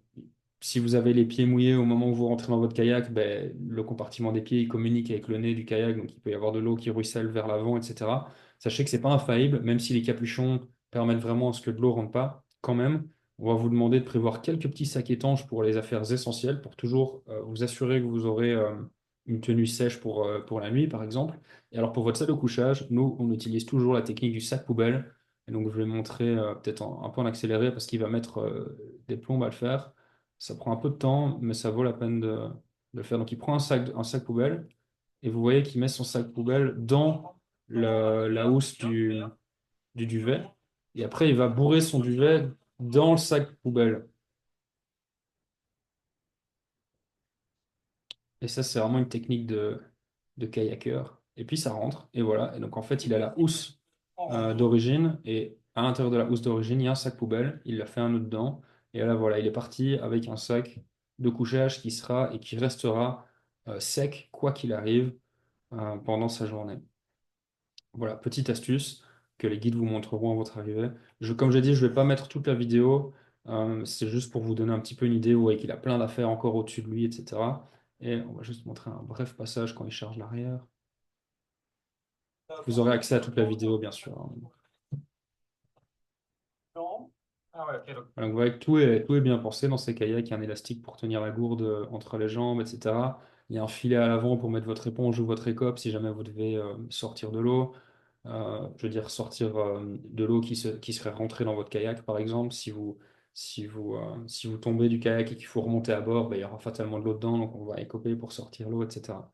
Si vous avez les pieds mouillés au moment où vous rentrez dans votre kayak, ben, le compartiment des pieds il communique avec le nez du kayak, donc il peut y avoir de l'eau qui ruisselle vers l'avant, etc. Sachez que c'est pas infaillible, même si les capuchons permettent vraiment à ce que de l'eau rentre pas. Quand même, on va vous demander de prévoir quelques petits sacs étanches pour les affaires essentielles, pour toujours vous assurer que vous aurez une tenue sèche pour la nuit, par exemple. Et alors pour votre sac de couchage, nous, on utilise toujours la technique du sac poubelle. Et donc je vais montrer peut-être un peu en accéléré parce qu'il va mettre des plombes à le faire. Ça prend un peu de temps, mais ça vaut la peine de le faire. Donc il prend un sac poubelle et vous voyez qu'il met son sac poubelle dans la housse du duvet. Et après, il va bourrer son duvet dans le sac poubelle. Et ça, c'est vraiment une technique de kayaker. Et puis ça rentre. Et voilà. Et donc en fait, il a la housse en rando. d'origine et à l'intérieur de la housse d'origine, il y a un sac poubelle. Il l'a fait un nœud dedans. Et là, voilà, il est parti avec un sac de couchage qui sera et qui restera sec, quoi qu'il arrive, pendant sa journée. Voilà, petite astuce que les guides vous montreront à votre arrivée. Comme j'ai dit, je ne vais pas mettre toute la vidéo. C'est juste pour vous donner un petit peu une idée. Vous voyez qu'il a plein d'affaires encore au-dessus de lui, etc. Et on va juste montrer un bref passage quand il charge l'arrière. Vous aurez accès à toute la vidéo, bien sûr, hein. Non. Ah ouais, ok, donc. Voilà, vous voyez que tout est bien pensé dans ces kayaks. Il y a un élastique pour tenir la gourde entre les jambes, etc. Il y a un filet à l'avant pour mettre votre éponge ou votre écope si jamais vous devez sortir de l'eau. Je veux dire, sortir de l'eau qui serait rentrée dans votre kayak, par exemple. Si vous tombez du kayak et qu'il faut remonter à bord, ben, il y aura fatalement de l'eau dedans, donc on va écoper pour sortir l'eau, etc.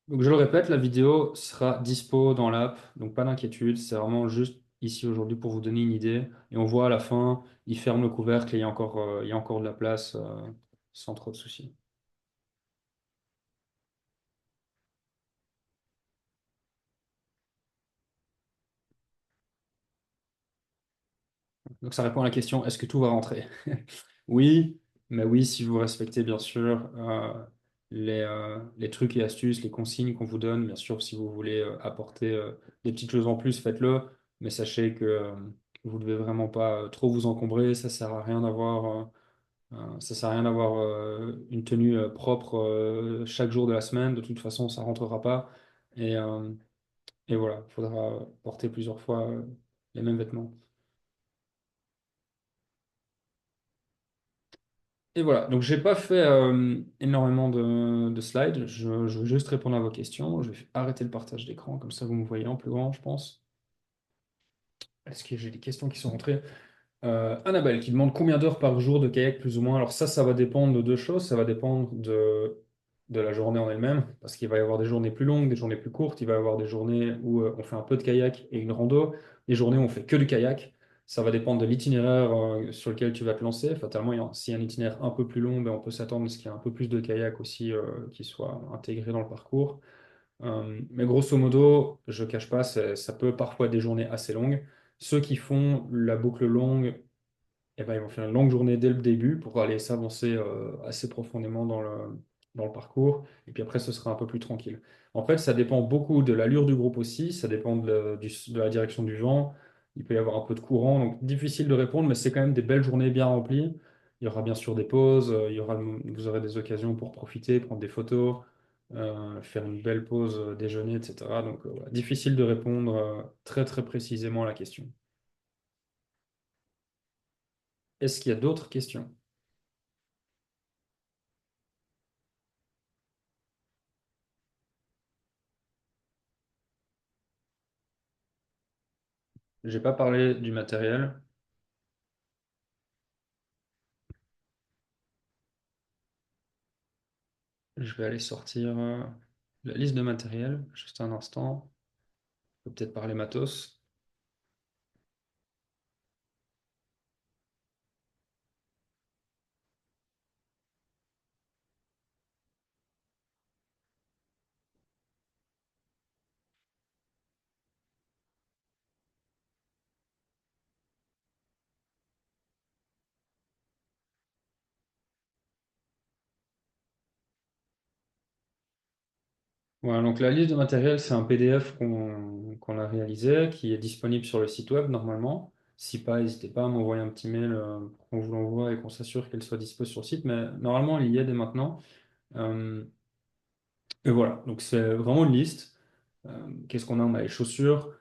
Donc je le répète, la vidéo sera dispo dans l'app, donc pas d'inquiétude, c'est vraiment juste ici aujourd'hui pour vous donner une idée. Et on voit à la fin, il ferme le couvercle et il y a encore de la place sans trop de soucis. Donc ça répond à la question, est-ce que tout va rentrer? Oui, mais oui, si vous respectez bien sûr les trucs et astuces, les consignes qu'on vous donne, bien sûr, si vous voulez apporter des petites choses en plus, faites-le, mais sachez que vous ne devez vraiment pas trop vous encombrer, ça sert à rien d'avoir ça sert à rien d'avoir une tenue propre chaque jour de la semaine, de toute façon, ça rentrera pas, et, euh, et voilà, il faudra porter plusieurs fois les mêmes vêtements. Et voilà, donc j'ai pas fait énormément de slides, je vais juste répondre à vos questions. Je vais arrêter le partage d'écran, comme ça vous me voyez en plus grand, je pense. Est-ce que j'ai des questions qui sont rentrées? Annabelle qui demande combien d'heures par jour de kayak plus ou moins. Alors ça va dépendre de deux choses. Ça va dépendre de la journée en elle-même, parce qu'il va y avoir des journées plus longues, des journées plus courtes. Il va y avoir des journées où on fait un peu de kayak et une rando, des journées où on fait que du kayak. Ça va dépendre de l'itinéraire sur lequel tu vas te lancer. Fatalement, s'il y a un itinéraire un peu plus long, ben, on peut s'attendre à ce qu'il y ait un peu plus de kayak aussi qui soit intégré dans le parcours. Mais grosso modo, je ne cache pas, ça peut parfois être des journées assez longues. Ceux qui font la boucle longue, eh ben, ils vont faire une longue journée dès le début pour aller s'avancer assez profondément dans le parcours. Et puis après, ce sera un peu plus tranquille. En fait, ça dépend beaucoup de l'allure du groupe aussi, ça dépend de la direction du vent. Il peut y avoir un peu de courant, donc difficile de répondre, mais c'est quand même des belles journées bien remplies. Il y aura bien sûr des pauses, vous aurez des occasions pour profiter, prendre des photos, faire une belle pause déjeuner, etc. Donc voilà, difficile de répondre très très précisément à la question. Est-ce qu'il y a d'autres questions? J'ai pas parlé du matériel. Je vais aller sortir la liste de matériel. Juste un instant. Je peux peut-être parler matos. Voilà, donc la liste de matériel, c'est un PDF qu'on a réalisé, qui est disponible sur le site web normalement. Si pas, n'hésitez pas à m'envoyer un petit mail pour qu'on vous l'envoie et qu'on s'assure qu'elle soit dispo sur le site. Mais normalement, elle y est dès maintenant. Euh, et voilà, donc c'est vraiment une liste. Qu'est-ce qu'on a? On a les chaussures.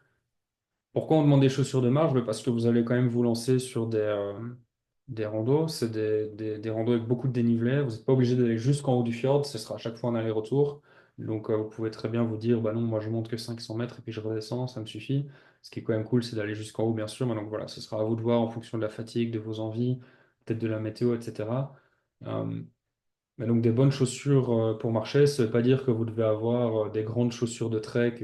Pourquoi on demande des chaussures de marche? Ben, parce que vous allez quand même vous lancer sur des randos. C'est des randos avec beaucoup de dénivelé. Vous n'êtes pas obligé d'aller jusqu'en haut du fjord. Ce sera à chaque fois un aller-retour. Donc vous pouvez très bien vous dire, bah non, moi je monte que 500 mètres et puis je redescends, ça me suffit. Ce qui est quand même cool, c'est d'aller jusqu'en haut, bien sûr. Mais donc voilà, ce sera à vous de voir en fonction de la fatigue, de vos envies, peut-être de la météo, etc. Euh, mais donc des bonnes chaussures pour marcher, ça ne veut pas dire que vous devez avoir des grandes chaussures de trek.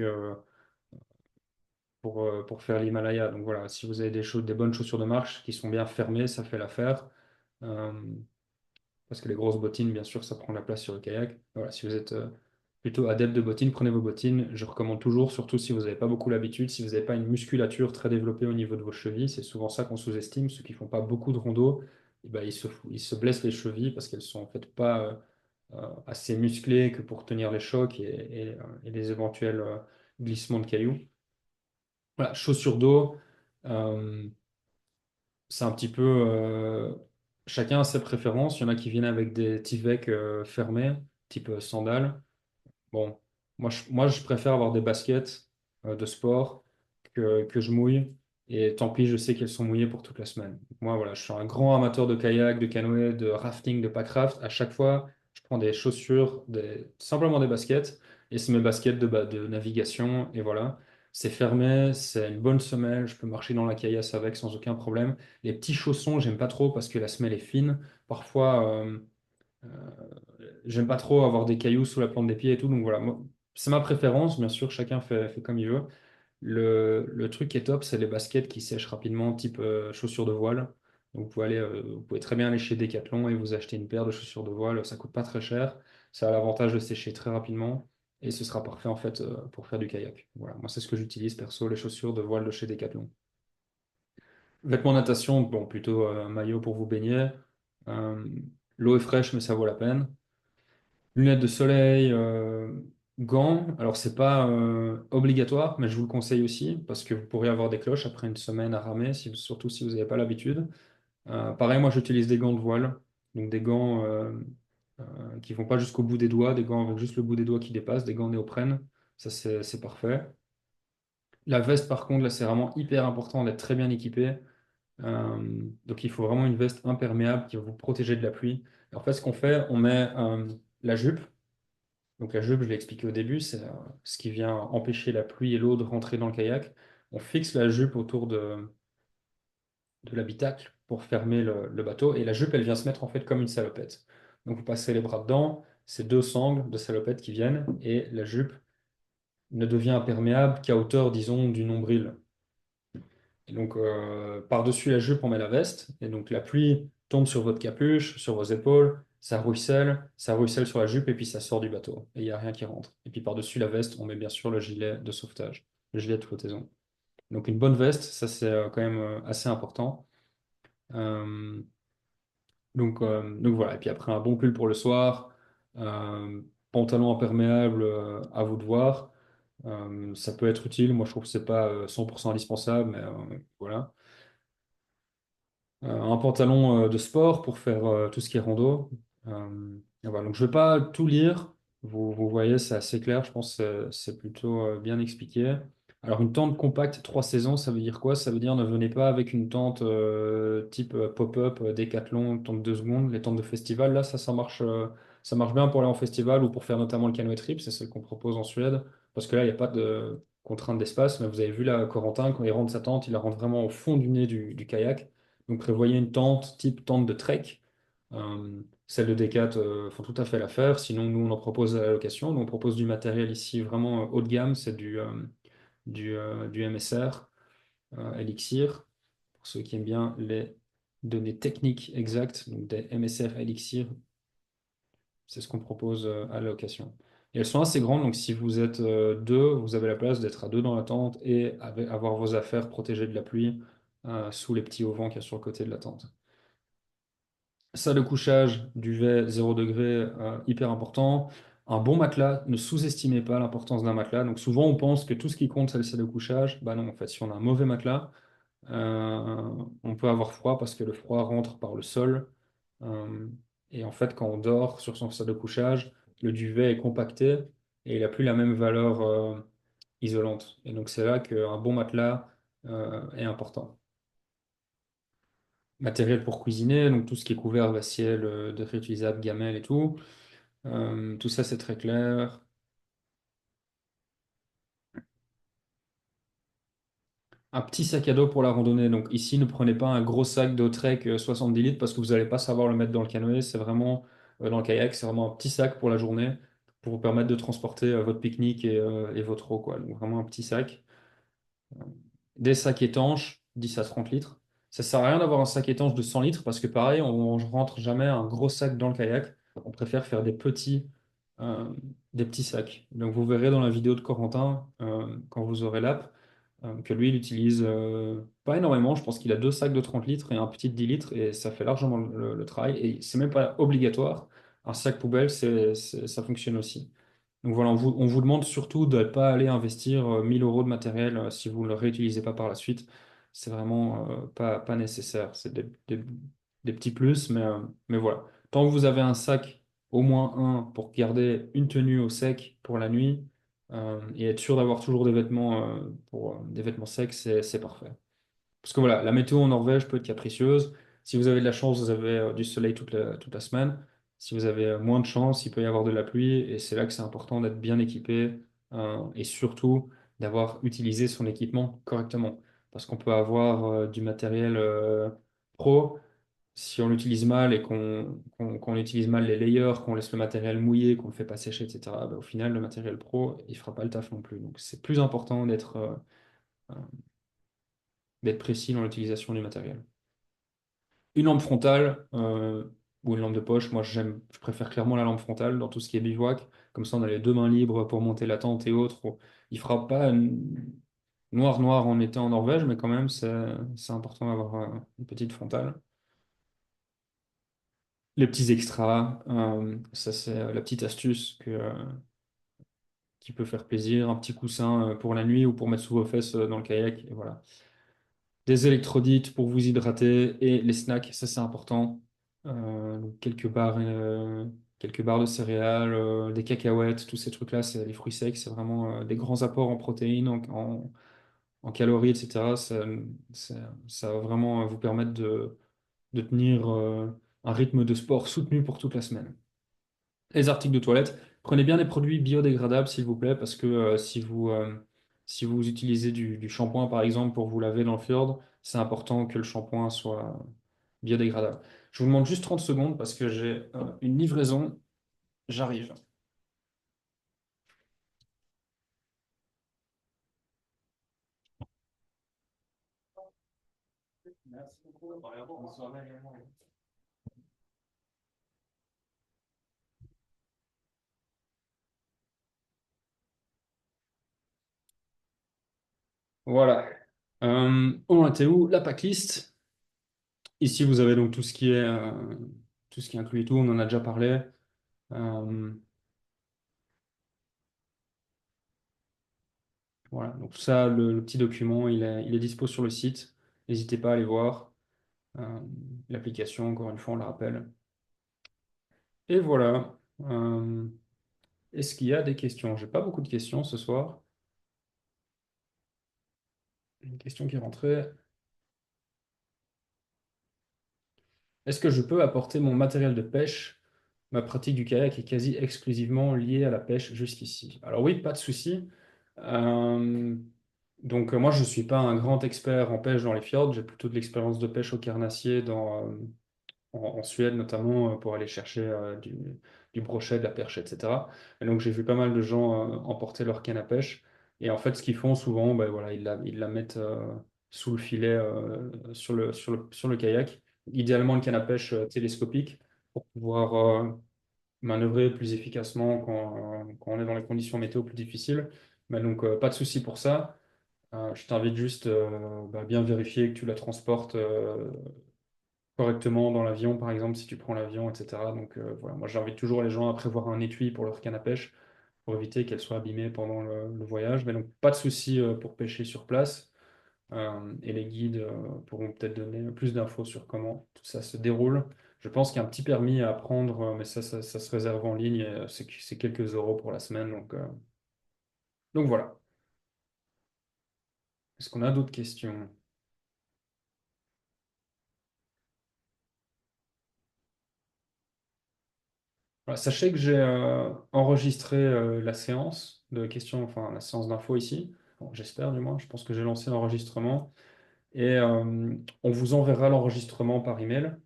Pour faire l'Himalaya. Donc voilà, si vous avez des bonnes chaussures de marche qui sont bien fermées, ça fait l'affaire. Euh, parce que les grosses bottines, bien sûr, ça prend la place sur le kayak. Voilà, si vous êtes plutôt adepte de bottines, prenez vos bottines. Je recommande toujours, surtout si vous n'avez pas beaucoup l'habitude, si vous n'avez pas une musculature très développée au niveau de vos chevilles. C'est souvent ça qu'on sous-estime. Ceux qui font pas beaucoup de rando, eh ben, ils se blessent les chevilles parce qu'elles sont en fait pas assez musclées que pour tenir les chocs et les éventuels glissements de cailloux. Voilà, chaussures d'eau. euh, c'est un petit peu. Chacun a ses préférences. Il y en a qui viennent avec des Tyvek fermés, type sandales. Bon, moi, je préfère avoir des baskets de sport que je mouille. Et tant pis, je sais qu'elles sont mouillées pour toute la semaine. Moi, voilà, je suis un grand amateur de kayak, de canoë, de rafting, de packraft. À chaque fois, je prends des chaussures, simplement des baskets. Et c'est mes baskets de navigation. Et voilà, c'est fermé, c'est une bonne semelle. Je peux marcher dans la caillasse avec sans aucun problème. Les petits chaussons, j'aime pas trop parce que la semelle est fine. Parfois, euh, j'aime pas trop avoir des cailloux sous la plante des pieds et tout. Donc voilà, c'est ma préférence. Bien sûr, chacun fait comme il veut. Le truc qui est top, c'est les baskets qui sèchent rapidement, type chaussures de voile. Donc vous pouvez très bien aller chez Decathlon et vous acheter une paire de chaussures de voile. Ça coûte pas très cher. Ça a l'avantage de sécher très rapidement et ce sera parfait en fait pour faire du kayak. Voilà, moi c'est ce que j'utilise perso, les chaussures de voile de chez Decathlon. Vêtements de natation, bon, plutôt maillot pour vous baigner. Euh, L'eau est fraîche, mais ça vaut la peine. Lunettes de soleil, gants. Alors, c'est pas obligatoire, mais je vous le conseille aussi parce que vous pourrez avoir des cloches après une semaine à ramer, surtout si vous n'avez pas l'habitude. Pareil, moi, j'utilise des gants de voile, donc des gants qui vont pas jusqu'au bout des doigts, des gants avec juste le bout des doigts qui dépasse, des gants néoprène. Ça, c'est parfait. La veste, par contre, là, c'est vraiment hyper important d'être très bien équipé. Donc, il faut vraiment une veste imperméable qui va vous protéger de la pluie. Et en fait, ce qu'on fait, on met la jupe. Donc la jupe, je l'ai expliqué au début, c'est ce qui vient empêcher la pluie et l'eau de rentrer dans le kayak. On fixe la jupe autour de l'habitacle pour fermer le bateau et la jupe, elle vient se mettre en fait comme une salopette. Donc vous passez les bras dedans, c'est deux sangles de salopette qui viennent et la jupe ne devient imperméable qu'à hauteur, disons, du nombril. Et donc, par-dessus la jupe, on met la veste. Et donc, la pluie tombe sur votre capuche, sur vos épaules. Ça ruisselle sur la jupe et puis ça sort du bateau. Et il n'y a rien qui rentre. Et puis, par-dessus la veste, on met bien sûr le gilet de sauvetage, le gilet de flottaison. Donc, une bonne veste, ça, c'est quand même assez important. Euh, donc voilà. Et puis après, un bon pull pour le soir. euh, Pantalon imperméable, à vous de voir. Ça peut être utile. Moi, je trouve que c'est pas 100% indispensable, mais voilà. Un pantalon de sport pour faire tout ce qui est rando. Et voilà. Donc je ne vais pas tout lire. Vous voyez, c'est assez clair. Je pense que c'est plutôt bien expliqué. Alors une tente compacte 3 saisons, ça veut dire quoi? Ça veut dire ne venez pas avec une tente type pop-up, Decathlon, tente 2 secondes. Les tentes de festival, là, ça marche bien pour aller en festival ou pour faire notamment le canoë trip. C'est celle qu'on propose en Suède. Parce que là, il n'y a pas de contrainte d'espace. Mais vous avez vu là, Corentin, quand il rentre sa tente, il la rentre vraiment au fond du nez du kayak. Donc prévoyez une tente type tente de trek. Celles de Decat font tout à fait l'affaire. Sinon, nous, on en propose à la location. Nous, on propose du matériel ici vraiment haut de gamme. C'est du MSR, Elixir, pour ceux qui aiment bien les données techniques exactes. Donc des MSR Elixir, c'est ce qu'on propose à la location. Et elles sont assez grandes, donc si vous êtes deux, vous avez la place d'être à deux dans la tente et avoir vos affaires protégées de la pluie sous les petits auvents qu'il y a sur le côté de la tente. Salle de couchage, duvet 0 degré, hyper important. Un bon matelas, ne sous-estimez pas l'importance d'un matelas. Donc souvent on pense que tout ce qui compte c'est le salle de couchage. Bah non, en fait, si on a un mauvais matelas, on peut avoir froid parce que le froid rentre par le sol. Euh, et en fait, quand on dort sur son salle de couchage, le duvet est compacté et il n'a plus la même valeur isolante. Et donc c'est là qu'un bon matelas est important. Matériel pour cuisiner, donc tout ce qui est couvert, vaisselle, de réutilisable, gamelle et tout. Tout ça, c'est très clair. Un petit sac à dos pour la randonnée. Donc ici, ne prenez pas un gros sac de Trek 70 litres parce que vous n'allez pas savoir le mettre dans le canoë. C'est vraiment, dans le kayak, c'est vraiment un petit sac pour la journée pour vous permettre de transporter votre pique-nique et votre eau, quoi. Donc vraiment un petit sac. Des sacs étanches, 10 à 30 litres. Ça sert à rien d'avoir un sac étanche de 100 litres parce que pareil, on ne rentre jamais un gros sac dans le kayak. On préfère faire des petits des petits sacs. Donc vous verrez dans la vidéo de Corentin, quand vous aurez l'app, que lui, il utilise pas énormément. Je pense qu'il a deux sacs de 30 litres et un petit de 10 litres et ça fait largement le travail. Et c'est même pas obligatoire. Un sac poubelle, ça fonctionne aussi. Donc voilà, on vous demande surtout de ne pas aller investir 1000 euros de matériel si vous ne le réutilisez pas par la suite. C'est vraiment pas nécessaire. C'est des petits plus, mais voilà. Tant que vous avez un sac, au moins un, pour garder une tenue au sec pour la nuit et être sûr d'avoir toujours des vêtements, des vêtements secs, c'est parfait. Parce que voilà, la météo en Norvège peut être capricieuse. Si vous avez de la chance, vous avez du soleil toute la semaine. Si vous avez moins de chance, il peut y avoir de la pluie. Et c'est là que c'est important d'être bien équipé et surtout d'avoir utilisé son équipement correctement. Parce qu'on peut avoir du matériel pro. Si on l'utilise mal et qu'on utilise mal les layers, qu'on laisse le matériel mouillé, qu'on ne le fait pas sécher, etc., bah, au final, le matériel pro, il ne fera pas le taf non plus. Donc c'est plus important euh, d'être précis dans l'utilisation du matériel. Une lampe frontale ou une lampe de poche, je préfère clairement la lampe frontale dans tout ce qui est bivouac. Comme ça, on a les deux mains libres pour monter la tente et autres. Il fera pas noir en été en Norvège, mais quand même, c'est important d'avoir une petite frontale. Les petits extras, ça c'est la petite astuce qui peut faire plaisir. Un petit coussin pour la nuit ou pour mettre sous vos fesses dans le kayak. Et voilà. Des électrolytes pour vous hydrater et les snacks, ça c'est important. Donc quelques barres de céréales, des cacahuètes, tous ces trucs-là, c'est les fruits secs, c'est vraiment des grands apports en protéines, en calories, etc. Ça va vraiment vous permettre de tenir un rythme de sport soutenu pour toute la semaine. Les articles de toilette, prenez bien des produits biodégradables, s'il vous plaît, parce que si vous utilisez du shampoing, par exemple, pour vous laver dans le fjord, c'est important que le shampoing soit biodégradable. Je vous demande juste 30 secondes parce que j'ai une livraison. J'arrive. Merci beaucoup. Bonne soirée également. Voilà. On en était où? La packlist. Ici, vous avez donc tout ce qui inclut tout. On en a déjà parlé. Euh, Voilà, donc tout ça, le petit document, il est dispo sur le site. N'hésitez pas à aller voir. Euh, L'application, encore une fois, on le rappelle. Et voilà. Est-ce qu'il y a des questions? J'ai pas beaucoup de questions ce soir. Une question qui est rentrée. Est-ce que je peux apporter mon matériel de pêche? Ma pratique du kayak est quasi exclusivement liée à la pêche jusqu'ici. Alors oui, pas de souci. Euh, moi, je ne suis pas un grand expert en pêche dans les fjords. J'ai plutôt de l'expérience de pêche au carnassier en Suède notamment pour aller chercher du brochet, de la perche, etc. Et donc j'ai vu pas mal de gens emporter leur canne à pêche. Et en fait, ce qu'ils font souvent, ben, voilà, ils la mettent sous le filet sur le kayak. Idéalement, une canne à pêche télescopique pour pouvoir manœuvrer plus efficacement quand on est dans les conditions météo plus difficiles. Mais donc, pas de souci pour ça. Je t'invite juste bien vérifier que tu la transportes correctement dans l'avion, par exemple, si tu prends l'avion, etc. Donc voilà, moi j'invite toujours les gens à prévoir un étui pour leur canne à pêche pour éviter qu'elle soit abîmée pendant le voyage. Mais donc pas de souci pour pêcher sur place. Et les guides pourront peut-être donner plus d'infos sur comment tout ça se déroule. Je pense qu'il y a un petit permis à prendre, mais ça se réserve en ligne. Et, c'est quelques euros pour la semaine. Donc voilà. Est-ce qu'on a d'autres questions? Voilà, sachez que j'ai enregistré la séance de questions, enfin la séance d'infos ici. Bon, j'espère du moins. Je pense que j'ai lancé l'enregistrement. Et on vous enverra l'enregistrement par email.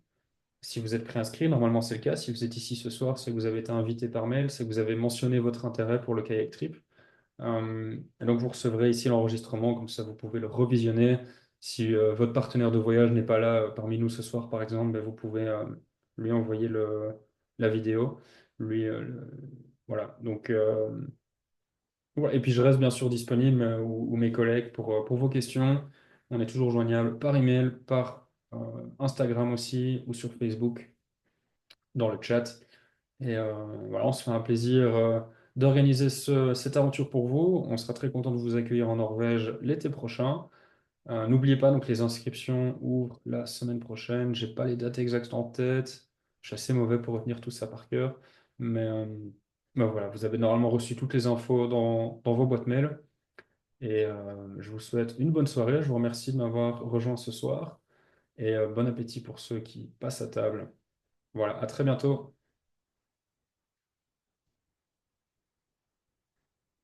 Si vous êtes préinscrit, normalement c'est le cas. Si vous êtes ici ce soir, c'est que vous avez été invité par mail, c'est que vous avez mentionné votre intérêt pour le kayak trip. Et donc vous recevrez ici l'enregistrement, comme ça vous pouvez le revisionner. Si votre partenaire de voyage n'est pas là parmi nous ce soir, par exemple, ben, vous pouvez lui envoyer la vidéo. Lui, Voilà, donc voilà. Et puis je reste bien sûr disponible ou mes collègues pour vos questions. On est toujours joignable par email, par Instagram aussi ou sur Facebook dans le chat. Et voilà, on se fait un plaisir d'organiser cette aventure pour vous. On sera très content de vous accueillir en Norvège l'été prochain. N'oubliez pas, donc les inscriptions ouvrent la semaine prochaine. J'ai pas les dates exactes en tête. Je suis assez mauvais pour retenir tout ça par cœur. Mais voilà, vous avez normalement reçu toutes les infos dans vos boîtes mail. Et je vous souhaite une bonne soirée. Je vous remercie de m'avoir rejoint ce soir. Et bon appétit pour ceux qui passent à table. Voilà, à très bientôt.